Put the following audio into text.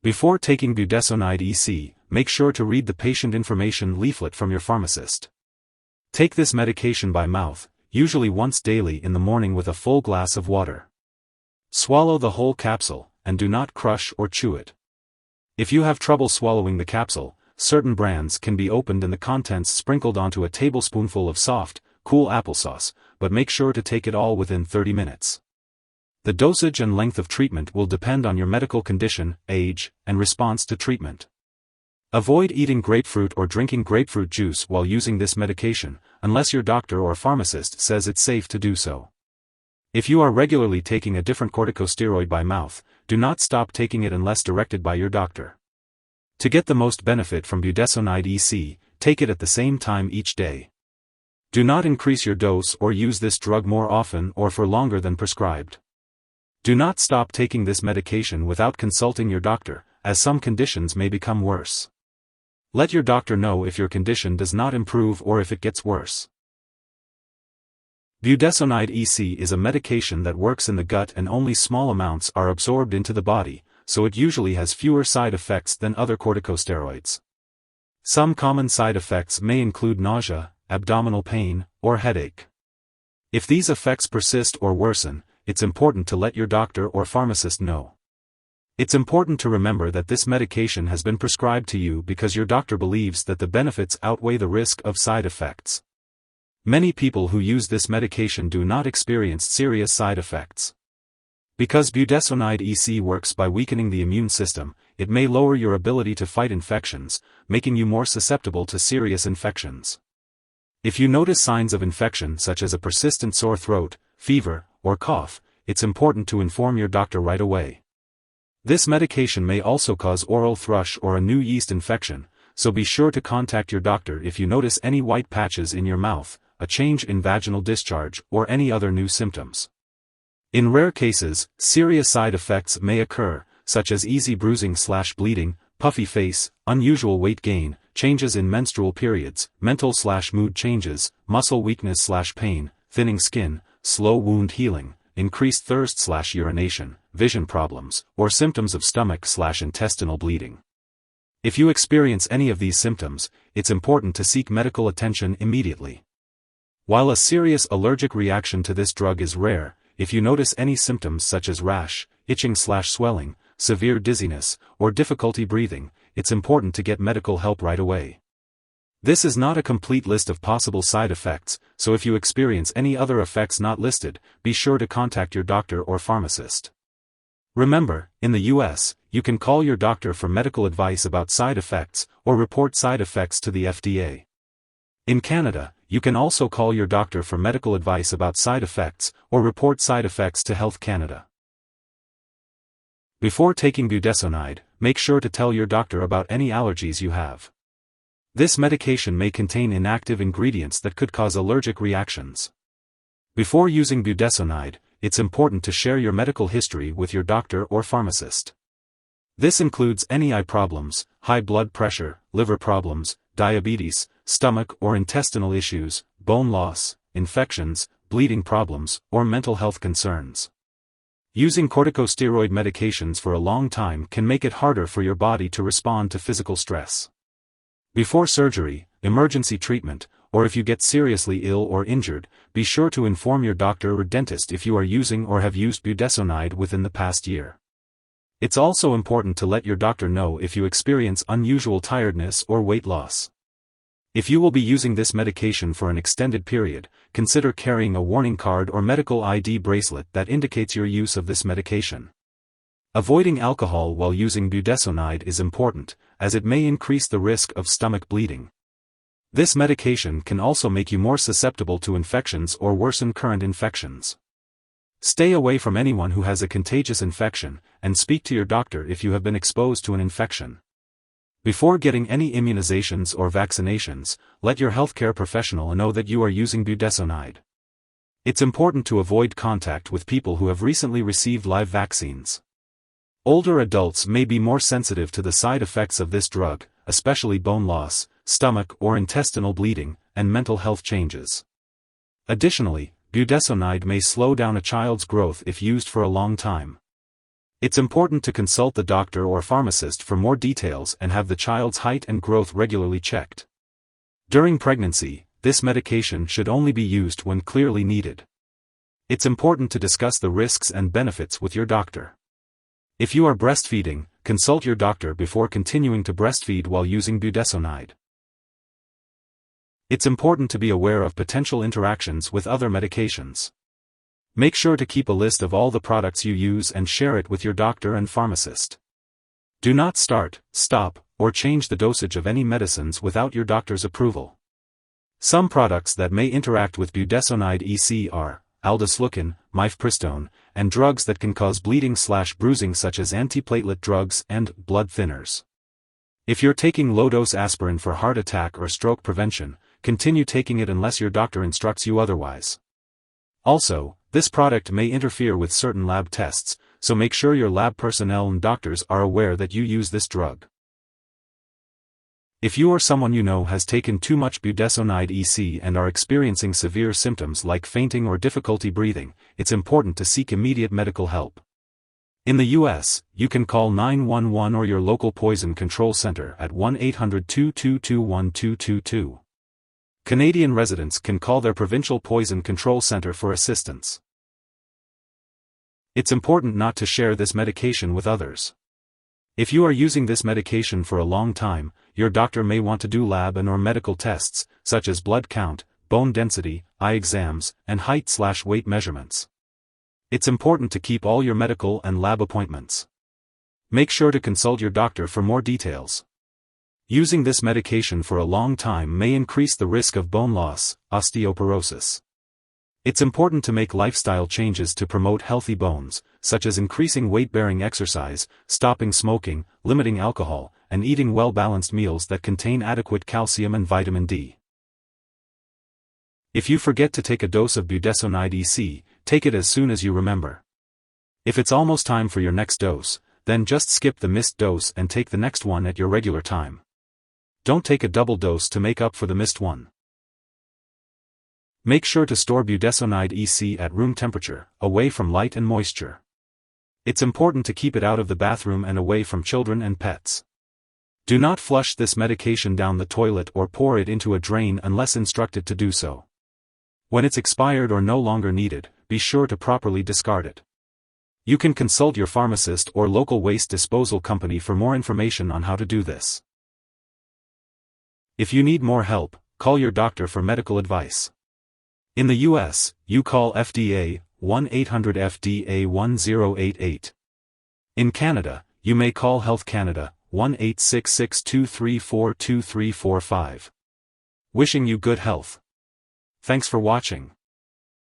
Before taking Budesonide Ec, make sure to read the Patient Information Leaflet from your pharmacist. Take this medication by mouth, usually once daily in the morning with a full glass of water. Swallow the whole capsule, and do not crush or chew it. If you have trouble swallowing the capsule, certain brands can be opened and the contents sprinkled onto a tablespoonful of soft, cool applesauce, but make sure to take it all within 30 minutes. The dosage and length of treatment will depend on your medical condition, age, and response to treatment. Avoid eating grapefruit or drinking grapefruit juice while using this medication, unless your doctor or pharmacist says it's safe to do so. If you are regularly taking a different corticosteroid by mouth, do not stop taking it unless directed by your doctor. To get the most benefit from Budesonide Ec, take it at the same time each day. Do not increase your dose or use this drug more often or for longer than prescribed. Do not stop taking this medication without consulting your doctor, as some conditions may become worse. Let your doctor know if your condition does not improve or if it gets worse. Budesonide Ec is a medication that works in the gut and only small amounts are absorbed into the body, so it usually has fewer side effects than other corticosteroids. Some common side effects may include nausea, abdominal pain, or headache. If these effects persist or worsen, it's important to let your doctor or pharmacist know. It's important to remember that this medication has been prescribed to you because your doctor believes that the benefits outweigh the risk of side effects. Many people who use this medication do not experience serious side effects. Because Budesonide Ec works by weakening the immune system, it may lower your ability to fight infections, making you more susceptible to serious infections. If you notice signs of infection such as a persistent sore throat, fever, or cough, it's important to inform your doctor right away. This medication may also cause oral thrush or a new yeast infection, so be sure to contact your doctor if you notice any white patches in your mouth, a change in vaginal discharge, or any other new symptoms. In rare cases, serious side effects may occur, such as easy bruising/bleeding, puffy face, unusual weight gain, changes in menstrual periods, mental/mood changes, muscle weakness/pain, thinning skin, slow wound healing, increased thirst/urination, vision problems, or symptoms of stomach/intestinal bleeding. If you experience any of these symptoms, it's important to seek medical attention immediately. While a serious allergic reaction to this drug is rare, if you notice any symptoms such as rash, itching/swelling, severe dizziness, or difficulty breathing, it's important to get medical help right away. This is not a complete list of possible side effects, so if you experience any other effects not listed, be sure to contact your doctor or pharmacist. Remember, in the US, you can call your doctor for medical advice about side effects, or report side effects to the FDA. In Canada, you can also call your doctor for medical advice about side effects, or report side effects to Health Canada. Before taking budesonide, make sure to tell your doctor about any allergies you have. This medication may contain inactive ingredients that could cause allergic reactions. Before using budesonide, it's important to share your medical history with your doctor or pharmacist. This includes any eye problems, high blood pressure, liver problems, diabetes, stomach or intestinal issues, bone loss, infections, bleeding problems, or mental health concerns. Using corticosteroid medications for a long time can make it harder for your body to respond to physical stress. Before surgery, emergency treatment, or if you get seriously ill or injured, be sure to inform your doctor or dentist if you are using or have used budesonide within the past year. It's also important to let your doctor know if you experience unusual tiredness or weight loss. If you will be using this medication for an extended period, consider carrying a warning card or medical ID bracelet that indicates your use of this medication. Avoiding alcohol while using budesonide is important, as it may increase the risk of stomach bleeding. This medication can also make you more susceptible to infections or worsen current infections. Stay away from anyone who has a contagious infection, and speak to your doctor if you have been exposed to an infection. Before getting any immunizations or vaccinations, let your healthcare professional know that you are using budesonide. It's important to avoid contact with people who have recently received live vaccines. Older adults may be more sensitive to the side effects of this drug, especially bone loss, stomach or intestinal bleeding, and mental health changes. Additionally, budesonide may slow down a child's growth if used for a long time. It's important to consult the doctor or pharmacist for more details and have the child's height and growth regularly checked. During pregnancy, this medication should only be used when clearly needed. It's important to discuss the risks and benefits with your doctor. If you are breastfeeding, consult your doctor before continuing to breastfeed while using budesonide. It's important to be aware of potential interactions with other medications. Make sure to keep a list of all the products you use and share it with your doctor and pharmacist. Do not start, stop, or change the dosage of any medicines without your doctor's approval. Some products that may interact with Budesonide Ec are aldesleukin, mifepristone, and drugs that can cause bleeding/bruising such as antiplatelet drugs and blood thinners. If you're taking low-dose aspirin for heart attack or stroke prevention, continue taking it unless your doctor instructs you otherwise. Also, this product may interfere with certain lab tests, so make sure your lab personnel and doctors are aware that you use this drug. If you or someone you know has taken too much Budesonide Ec and are experiencing severe symptoms like fainting or difficulty breathing, it's important to seek immediate medical help. In the U.S., you can call 911 or your local poison control center at 1-800-222-1222. Canadian residents can call their provincial poison control center for assistance. It's important not to share this medication with others. If you are using this medication for a long time, your doctor may want to do lab and/or medical tests, such as blood count, bone density, eye exams, and height/weight measurements. It's important to keep all your medical and lab appointments. Make sure to consult your doctor for more details. Using this medication for a long time may increase the risk of bone loss, osteoporosis. It's important to make lifestyle changes to promote healthy bones, such as increasing weight-bearing exercise, stopping smoking, limiting alcohol, and eating well-balanced meals that contain adequate calcium and vitamin D. If you forget to take a dose of Budesonide Ec, take it as soon as you remember. If it's almost time for your next dose, then just skip the missed dose and take the next one at your regular time. Don't take a double dose to make up for the missed one. Make sure to store Budesonide Ec at room temperature, away from light and moisture. It's important to keep it out of the bathroom and away from children and pets. Do not flush this medication down the toilet or pour it into a drain unless instructed to do so. When it's expired or no longer needed, be sure to properly discard it. You can consult your pharmacist or local waste disposal company for more information on how to do this. If you need more help, call your doctor for medical advice. In the U.S., you call FDA, 1-800-FDA-1088. In Canada, you may call Health Canada, 1-866-234-2345. Wishing you good health. Thanks for watching.